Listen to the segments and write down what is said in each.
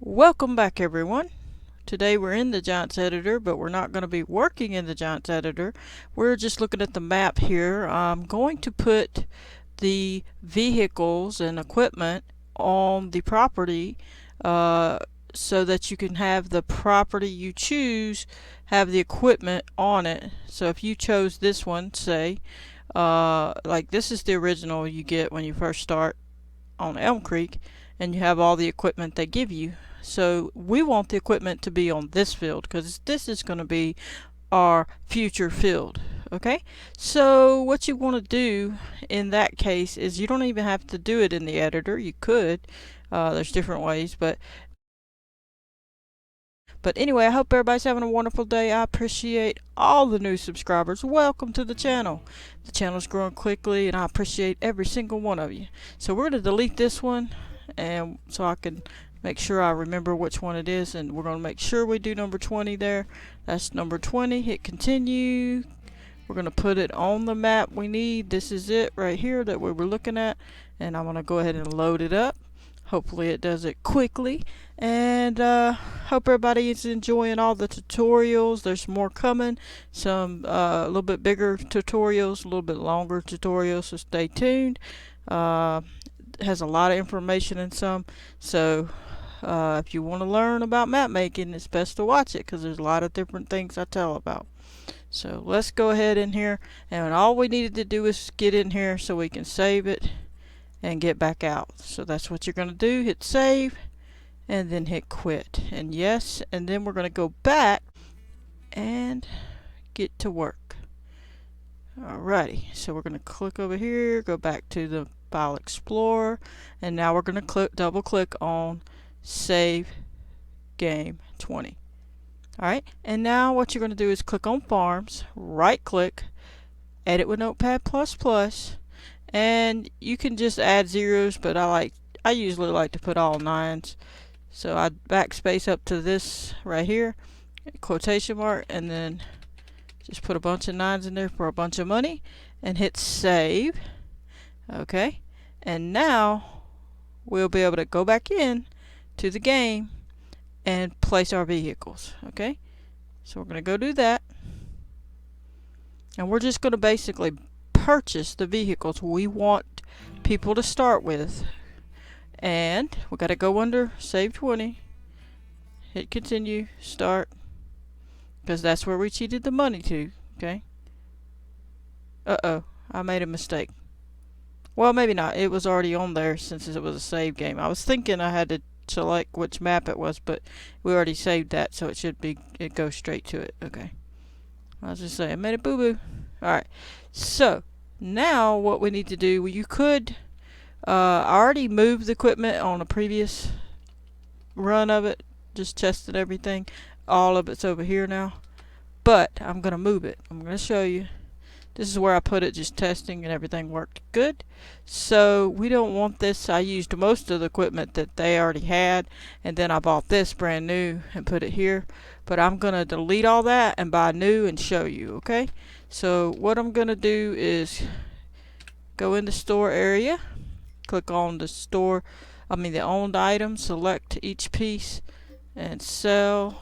Welcome back, everyone. Today we're in the Giants editor, but we're not going to be working in the Giants editor. We're just looking at the map here. I'm going to put the vehicles and equipment on the property so that you can have the property you choose have the equipment on it. So if you chose this one, say, like this is the original you get when you first start on Elm Creek, and you have all the equipment they give you. So we want the equipment to be on this field because this is going to be our future field. Okay, so what you want to do in that case is you don't even have to do it in the editor. You could. There's different ways, but anyway, I hope everybody's having a wonderful day. I appreciate all the new subscribers. Welcome to the channel. The channel's growing quickly, and I appreciate every single one of you. So we're going to delete this one, and so I can make sure I remember which one it is, and we're going to make sure we do number 20 there. That's number 20. Hit continue. We're going to put it on the map we need. This is it right here that we were looking at, and I'm going to go ahead and load it up. Hopefully it does it quickly, and hope everybody is enjoying all the tutorials. There's more coming, some a little bit bigger tutorials, a little bit longer tutorials, so stay tuned. It has a lot of information in some, so if you want to learn about map making, it's best to watch it because there's a lot of different things I tell about. So let's go ahead in here, and all we needed to do is get in here so we can save it and get back out. So that's what you're going to do. Hit save and then hit quit, and yes, and then we're going to go back and get to work. Alrighty, so we're going to click over here, go back to the File Explorer, and now we're going to double click on Save Game 20. Alright, and now what you're going to do is click on Farms, right click, Edit with Notepad++, and you can just add zeros, but I usually like to put all nines. So I backspace up to this right here, quotation mark, and then just put a bunch of nines in there for a bunch of money, and hit save. Okay, and now we'll be able to go back in to the game and place our vehicles. Okay, so we're going to go do that, and we're just going to basically purchase the vehicles we want people to start with. And we got to go under save 20, hit continue, start, because that's where we cheated the money to. Okay, I made a mistake. Well, maybe not, it was already on there since it was a save game. I was thinking I had to select which map it was, but we already saved that, so it goes straight to it. Okay, I was just saying, I made a boo-boo. Alright, so now what we need to do, you could I already moved the equipment on a previous run of it, just tested everything. All of it's over here now, but I'm gonna move it. I'm gonna show you. This is where I put it, just testing, and everything worked good. So we don't want this. I used most of the equipment that they already had, and then I bought this brand new and put it here. But I'm gonna delete all that and buy new and show you. Okay, so what I'm gonna do is go in the store area, click on the store, the owned item, select each piece, and sell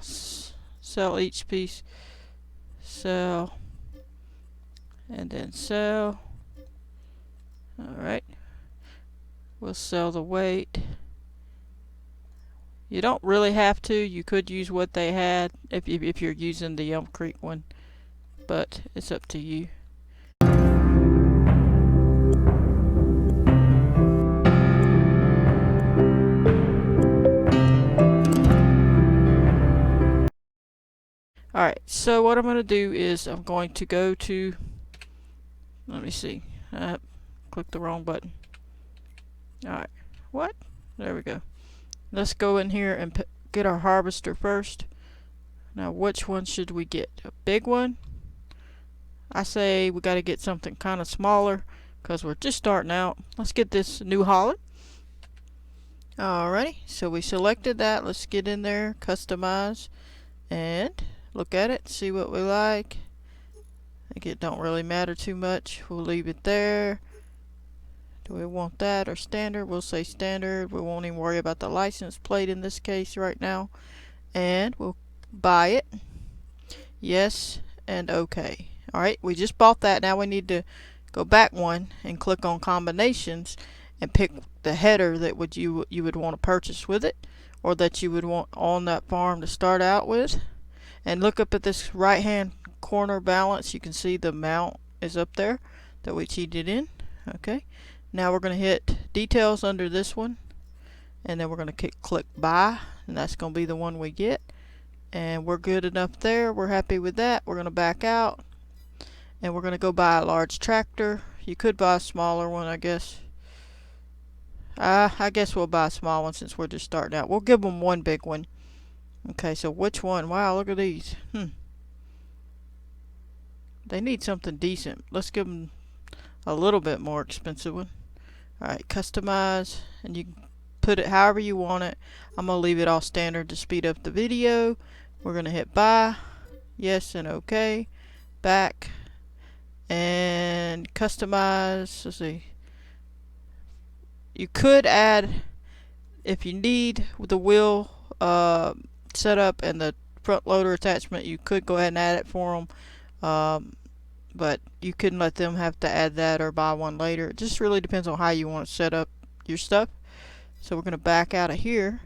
each piece, sell, and then sell. Alright, we'll sell the weight. You don't really have to. You could use what they had if you're using the Elm Creek one, but it's up to you. Alright, so what I'm going to do is I'm going to go to, let me see, click the wrong button. Alright, what? There we go. Let's go in here and get our harvester first. Now which one should we get? A big one? I say we got to get something kind of smaller because we're just starting out. Let's get this New Holland. Alrighty, so we selected that. Let's get in there, customize, and look at it, see what we like. I think it don't really matter too much. We'll leave it there. Do we want that or standard? We'll say standard. We won't even worry about the license plate in this case right now. And we'll buy it. Yes and okay. Alright, we just bought that. Now we need to go back one and click on combinations and pick the header that you would want to purchase with it, or that you would want on that farm to start out with. And look up at this right hand corner balance. You can see the amount is up there that we cheated in. Okay, now we're going to hit details under this one, and then we're going to click buy, and that's going to be the one we get. And we're good enough there. We're happy with that. We're going to back out, and we're going to go buy a large tractor. You could buy a smaller one, I guess. I guess we'll buy a small one since we're just starting out. We'll give them one big one. Okay, so which one? Wow, look at these. They need something decent. Let's give them a little bit more expensive one. Alright, customize, and you can put it however you want it. I'm going to leave it all standard to speed up the video. We're going to hit buy, yes and okay, back, and customize. Let's see. You could add, if you need the wheel setup and the front loader attachment, you could go ahead and add it for them. But you couldn't let them have to add that or buy one later. It just really depends on how you want to set up your stuff. So we're going to back out of here.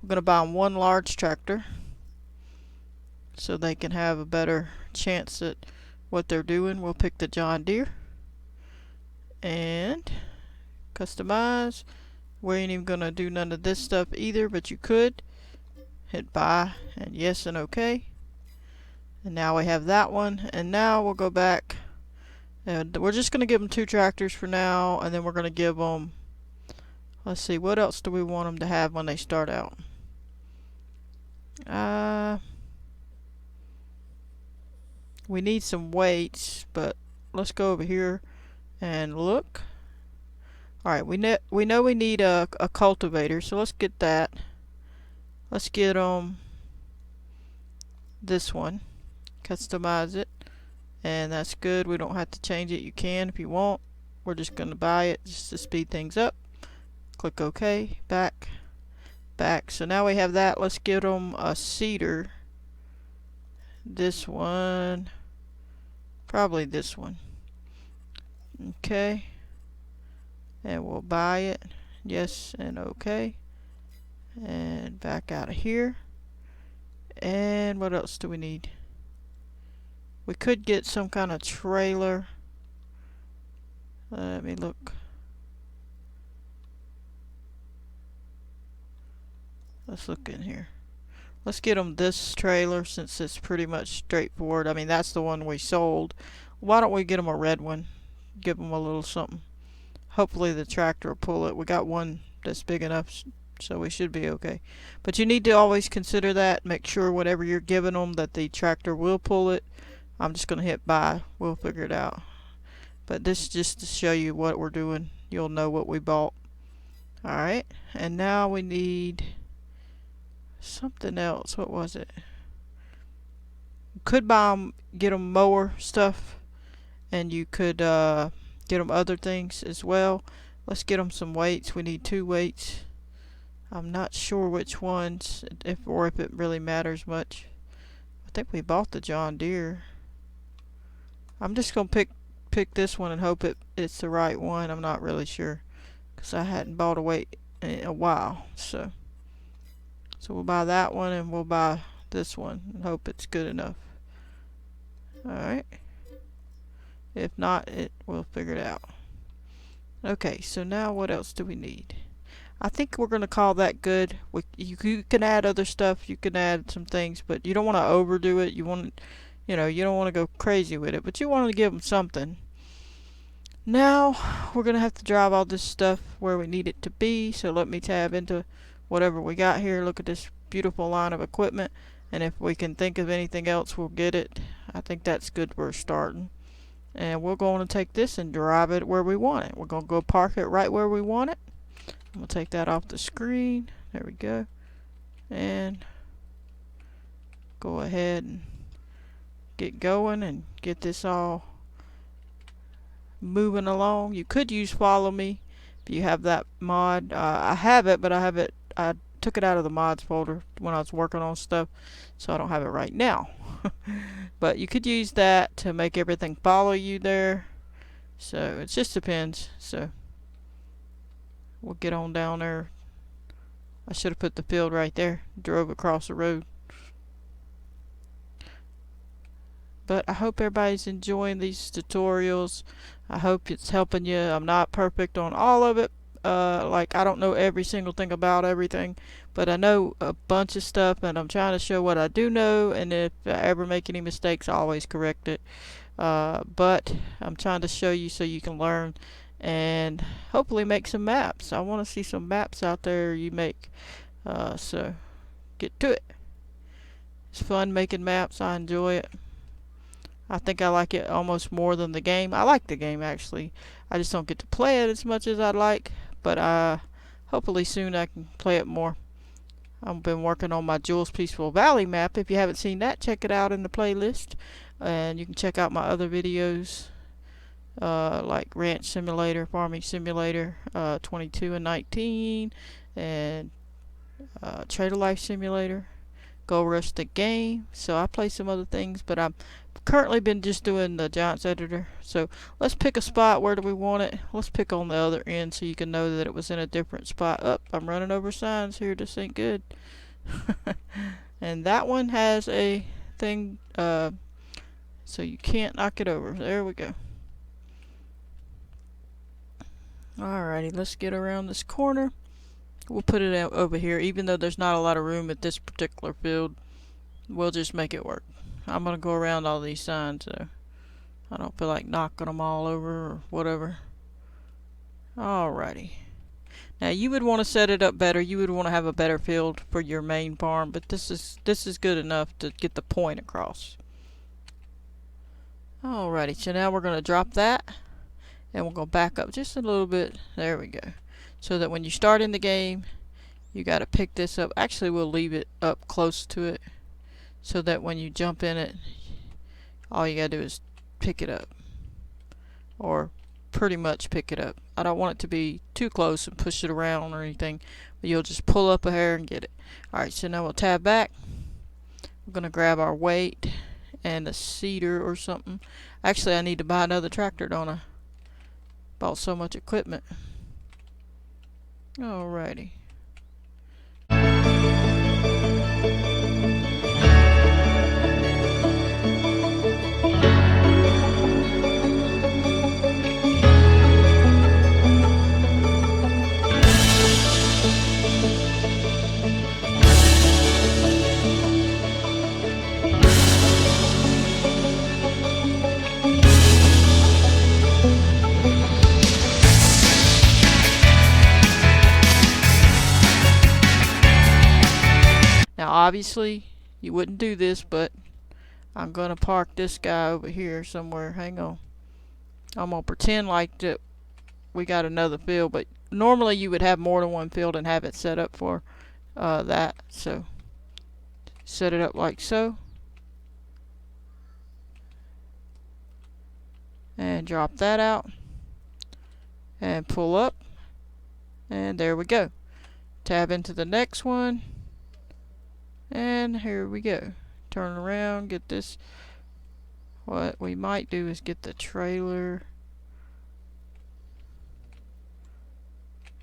We're going to buy them one large tractor so they can have a better chance at what they're doing. We'll pick the John Deere and customize. We ain't even going to do none of this stuff either, but you could. Hit buy and yes and okay. And now we have that one, and now we'll go back and we're just going to give them two tractors for now, and then we're going to give them, let's see, what else do we want them to have when they start out? We need some weights, but let's go over here and look. Alright, we know we need a cultivator, so let's get that. Let's get them this one. Customize it, and that's good. We don't have to change it. You can if you want. We're just going to buy it just to speed things up. Click OK. Back. So now we have that. Let's get them a seeder. This one, probably this one. Okay, and we'll buy it. Yes and okay, and back out of here. And what else do we need? We could get some kind of trailer. Let me look. Let's look in here. Let's get them this trailer since it's pretty much straightforward. I mean, that's the one we sold. Why don't we get them a red one? Give them a little something. Hopefully the tractor will pull it. We got one that's big enough, so we should be okay. But you need to always consider that. Make sure whatever you're giving them that the tractor will pull it. I'm just going to hit buy. We'll figure it out. But this is just to show you what we're doing. You'll know what we bought. Alright, and now we need something else. What was it? Could buy them, get them mower stuff, and you could get them other things as well. Let's get them some weights. We need 2 weights. I'm not sure which ones, if it really matters much. I think we bought the John Deere. I'm just gonna pick this one and hope it's the right one. I'm not really sure because I hadn't bought a weight in a while. So we'll buy that one, and we'll buy this one and hope it's good enough. Alright. If not, we'll figure it out. Okay, so now what else do we need? I think we're going to call that good. You can add other stuff. You can add some things, but you don't want to overdo it. You want, you don't want to go crazy with it, but you want to give them something. Now we're going to have to drive all this stuff where we need it to be. So let me tab into whatever we got here. Look at this beautiful line of equipment, and if we can think of anything else, we'll get it. I think that's good for starting. And we're going to take this and drive it where we want it. We're going to go park it right where we want it. We'll take that off the screen. There we go. And go ahead and get going and get this all moving along. You could use follow me, Do you have that mod? I have it, but I took it out of the mods folder when I was working on stuff, so I don't have it right now. But you could use that to make everything follow you there. So it just depends. So we'll get on down there. I should have put the field right there. Drove across the road. But I hope everybody's enjoying these tutorials. I hope it's helping you. I'm not perfect on all of it. Like, I don't know every single thing about everything, but I know a bunch of stuff, and I'm trying to show what I do know, and if I ever make any mistakes, I always correct it. But I'm trying to show you so you can learn and hopefully make some maps. I want to see some maps out there you make. So get to it. It's fun making maps. I enjoy it. I think I like it almost more than the game. I like the game, actually. I just don't get to play it as much as I'd like. But hopefully soon I can play it more. I've been working on my Jules Peaceful Valley map. If you haven't seen that, check it out in the playlist. And you can check out my other videos, like Ranch Simulator, Farming Simulator, 22 and 19, and Trader Life Simulator, Go Rush the Game. So I play some other things, but I've currently been just doing the Giants Editor. So let's pick a spot. Where do we want it? Let's pick on the other end so you can know that it was in a different spot. I'm running over signs here. This ain't good. And that one has a thing, so you can't knock it over. There we go. Alrighty, let's get around this corner. We'll put it out over here. Even though there's not a lot of room at this particular field, we'll just make it work. I'm going to go around all these signs, so I don't feel like knocking them all over or whatever. Alrighty. Now you would want to set it up better. You would want to have a better field for your main farm, but this is good enough to get the point across. Alrighty, so now we're going to drop that, and we're going to back up just a little bit. There we go. So that when you start in the game, you got to pick this up. Actually, we'll leave it up close to it, so that when you jump in it, all you got to do is pick it up, or pretty much pick it up. I don't want it to be too close and push it around or anything, but you'll just pull up a hair and get it. Alright, so now we'll tab back. We're going to grab our weight and a seeder or something. Actually, I need to buy another tractor, don't I? Bought so much equipment. Alrighty. Now obviously you wouldn't do this, but I'm gonna park this guy over here somewhere. Hang on. I'm gonna pretend like that we got another field, but normally you would have more than one field and have it set up for that. So set it up like so, and drop that out and pull up, and there we go. Tab into the next one. And here we go. Turn around, get this. What we might do is get the trailer.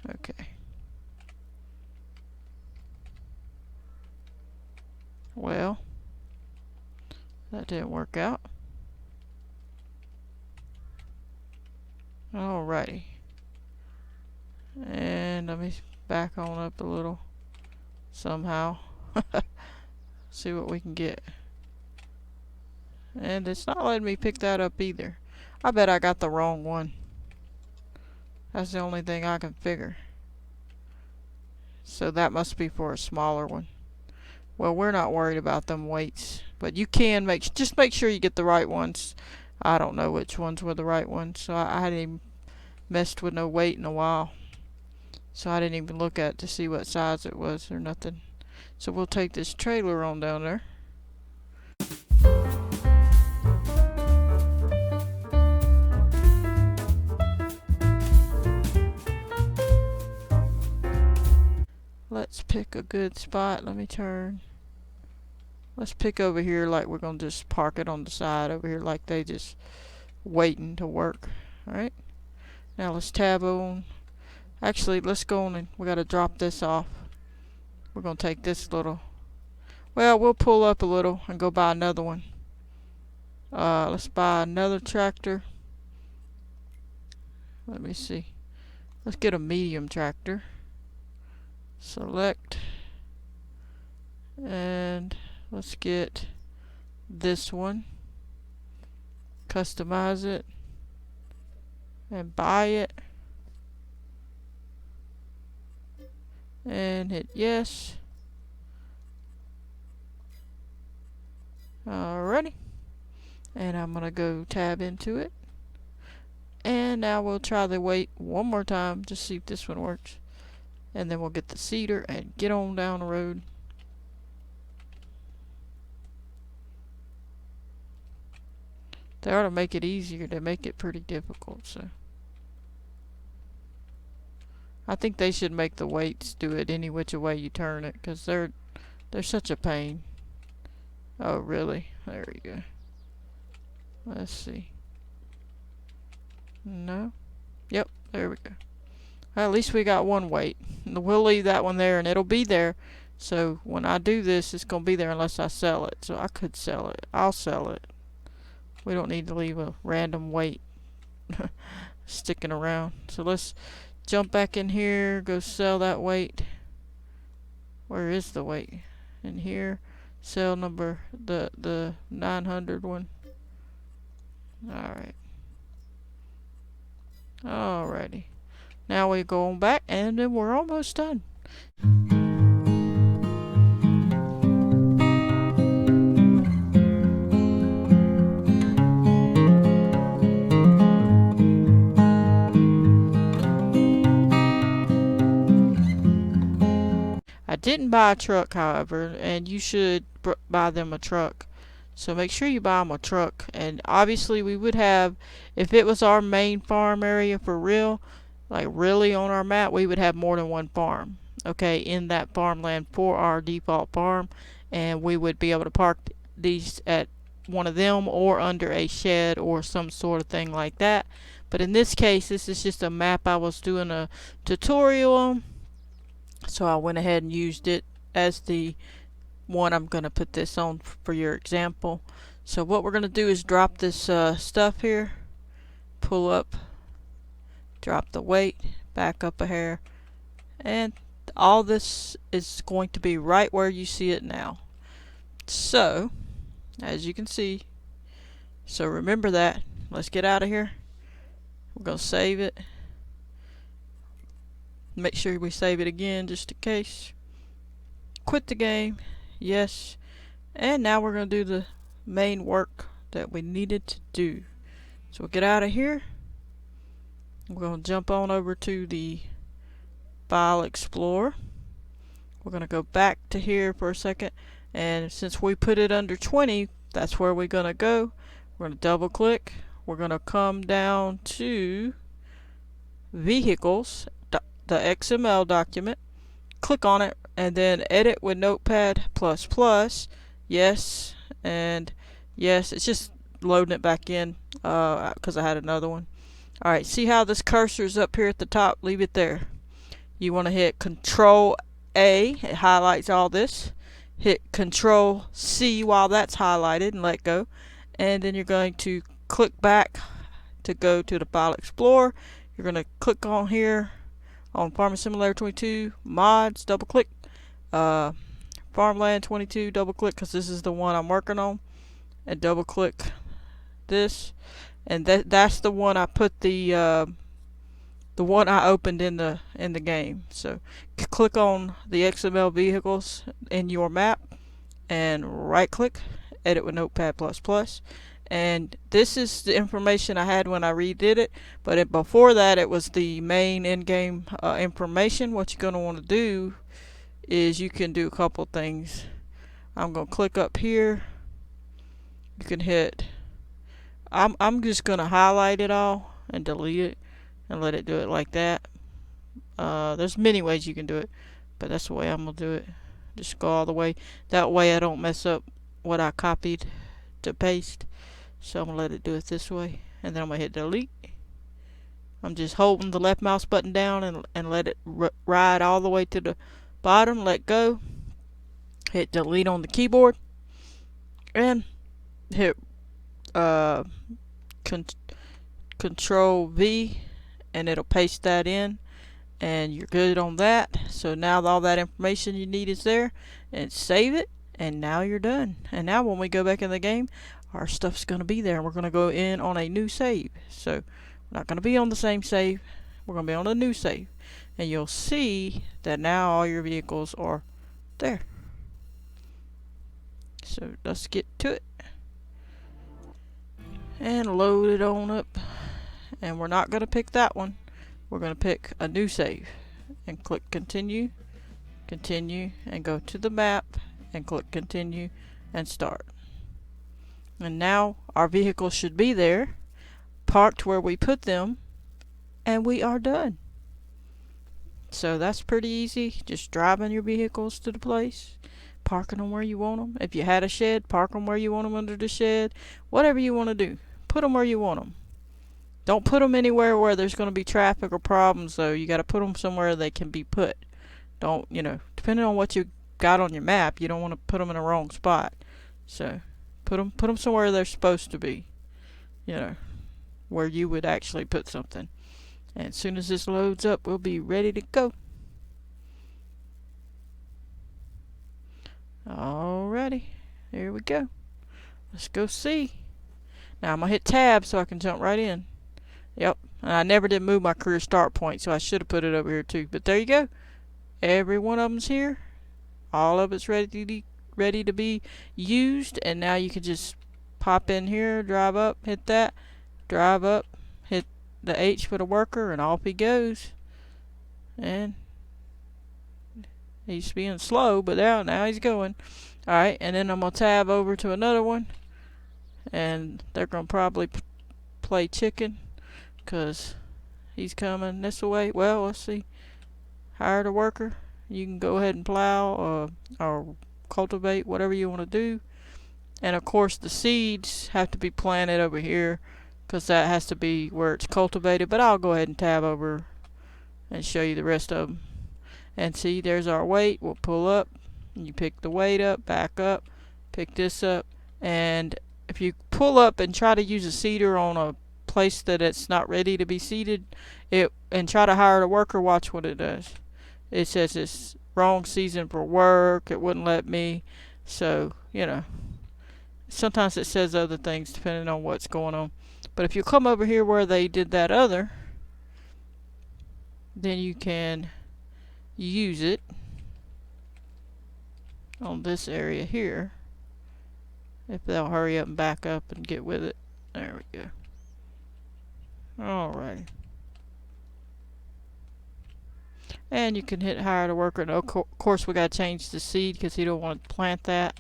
Okay. Well, that didn't work out. Alrighty. And let me back on up a little somehow. See what we can get. And it's not letting me pick that up either. I bet I got the wrong one. That's the only thing I can figure. So that must be for a smaller one. Well, we're not worried about them weights, but you can just make sure you get the right ones. I don't know which ones were the right ones, so I hadn't even messed with no weight in a while. So I didn't even look at it to see what size it was or nothing. So we'll take this trailer on down there. Let's pick a good spot. Let me turn. Let's pick over here like we're going to just park it on the side over here like they just waiting to work. Alright. Now let's tab on. Actually, let's go on and we got to drop this off. We're going to take this little. Well, we'll pull up a little and go buy another one. Let's buy another tractor. Let me see. Let's get a medium tractor. Select. And let's get this one. Customize it. And buy it. And hit yes. Alrighty. And I'm going to go tab into it. And now we'll try the weight one more time to see if this one works. And then we'll get the seeder and get on down the road. They ought to make it easier. They make it pretty difficult, so I think they should make the weights do it any which way you turn it, because they're such a pain. Oh really? There we go. Let's see. No. Yep, there we go. Well, at least we got one weight. We'll leave that one there and it'll be there. So when I do this, it's going to be there unless I sell it. So I could sell it. I'll sell it. We don't need to leave a random weight sticking around. So let's jump back in here, go sell that weight. Where is the weight? In here. Sell number, the 900 one. Alright. Alrighty. Now we go on back and then we're almost done. I didn't buy a truck, however, and you should buy them a truck. So make sure you buy them a truck. And obviously we would have, if it was our main farm area for real, like really on our map, we would have more than one farm, okay, in that farmland for our default farm. And we would be able to park these at one of them or under a shed or some sort of thing like that. But in this case, this is just a map I was doing a tutorial on. So I went ahead and used it as the one I'm going to put this on for your example. So what we're going to do is drop this stuff here, pull up, drop the weight, back up a hair, and all this is going to be right where you see it now. So as you can see, so remember that. Let's get out of here. We're going to save it. Make sure we save it again just in case. Quit the game. Yes. And now we're going to do the main work that we needed to do. So we'll get out of here. We're going to jump on over to the File Explorer. We're going to go back to here for a second. And since we put it under 20, that's where we're going to go. We're going to double click. We're going to come down to Vehicles, the XML document, click on it, and then edit with Notepad++. Yes, and yes, it's just loading it back in because I had another one. Alright, see how this cursor is up here at the top? Leave it there. You want to hit Control A, it highlights all this. Hit Control C while that's highlighted and let go. And then you're going to click back to go to the File Explorer. You're going to click on here on Farming Simulator 22 mods, double click, Farmland 22, double click because this is the one I'm working on, and double click this, and that's the one I put the one I opened in the game. So click on the XML vehicles in your map and right click, edit with Notepad++. And this is the information I had when I redid it, but before that it was the main in-game information. What you're going to want to do is you can do a couple things. I'm going to click up here. You can hit, I'm just going to highlight it all and delete it and let it do it like that. There's many ways you can do it, but that's the way I'm gonna do it. Just go all the way. That way I don't mess up what I copied to paste. So I'm gonna let it do it this way, and then I'm gonna hit delete. I'm just holding the left mouse button down and let it ride all the way to the bottom. Let go. Hit delete on the keyboard, and hit Control V, and it'll paste that in, and you're good on that. So now all that information you need is there, and save it, and now you're done. And now when we go back in the game, our stuff's going to be there, and we're going to go in on a new save. So we're not going to be on the same save, we're going to be on a new save, and you'll see that now all your vehicles are there. So let's get to it and load it on up. And we're not going to pick that one. We're going to pick a new save and click continue, continue, and go to the map and click continue and start. And now our vehicles should be there, parked where we put them, and we are done. So that's pretty easy. Just driving your vehicles to the place, parking them where you want them. If you had a shed, park them where you want them under the shed. Whatever you want to do, put them where you want them. Don't put them anywhere where there's going to be traffic or problems, though. You got to put them somewhere they can be put. Don't, depending on what you got on your map, you don't want to put them in the wrong spot. So put them somewhere they're supposed to be, where you would actually put something. And as soon as this loads up, we'll be ready to go. Alrighty, here we go. Let's go see. Now I'm going to hit tab so I can jump right in. Yep, and I never did move my career start point, so I should have put it over here too. But there you go. Every one of them's here. All of it's ready to be used, and now you can just pop in here, drive up, hit that, drive up, hit the H for the worker, and off he goes. And he's being slow, but now he's going. Alright, and then I'm going to tab over to another one, and they're going to probably play chicken, because he's coming this way. Well, let's see. Hire the worker. You can go ahead and plow or cultivate, whatever you want to do. And of course the seeds have to be planted over here, because that has to be where it's cultivated. But I'll go ahead and tab over and show you the rest of them. And see, there's our weight. We'll pull up. You pick the weight up, back up, pick this up. And if you pull up and try to use a seeder on a place that it's not ready to be seeded, and try to hire a worker, watch what it does. It says it's wrong season for work. It wouldn't let me. So, sometimes it says other things depending on what's going on. But if you come over here where they did that other, then you can use it on this area here. If they'll hurry up and back up and get with it. There we go. Alright. And you can hit hire the worker. And of course we got to change the seed because he don't want to plant that.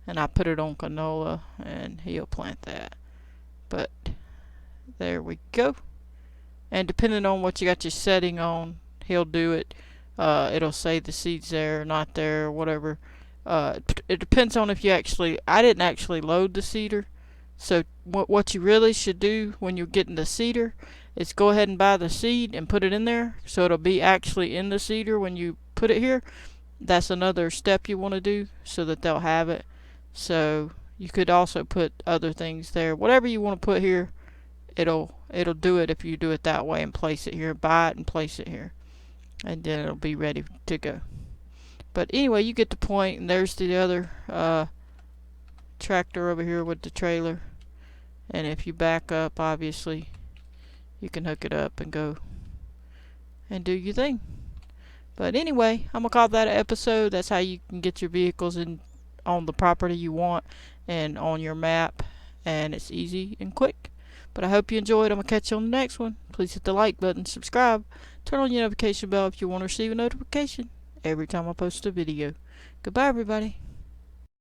And I put it on canola and he'll plant that. But there we go. And depending on what you got your setting on, he'll do it. It'll say the seed's there or not there or whatever. It depends on if you I didn't actually load the seeder. So what you really should do when you're getting the seeder is go ahead and buy the seed and put it in there, so it'll be actually in the seeder when you put it here. That's another step you want to do so that they'll have it. So you could also put other things there. Whatever you want to put here, it'll do it if you do it that way and place it here. Buy it and place it here, and then it'll be ready to go. But anyway, you get the point. And there's the other tractor over here with the trailer. And if you back up, obviously you can hook it up and go and do your thing. But anyway, I'm gonna call that an episode. That's how you can get your vehicles in on the property you want and on your map, and it's easy and quick. But I hope you enjoyed. I'm gonna catch you on the next one. Please hit the like button, subscribe, turn on your notification bell if you want to receive a notification every time I post a video. Goodbye, everybody.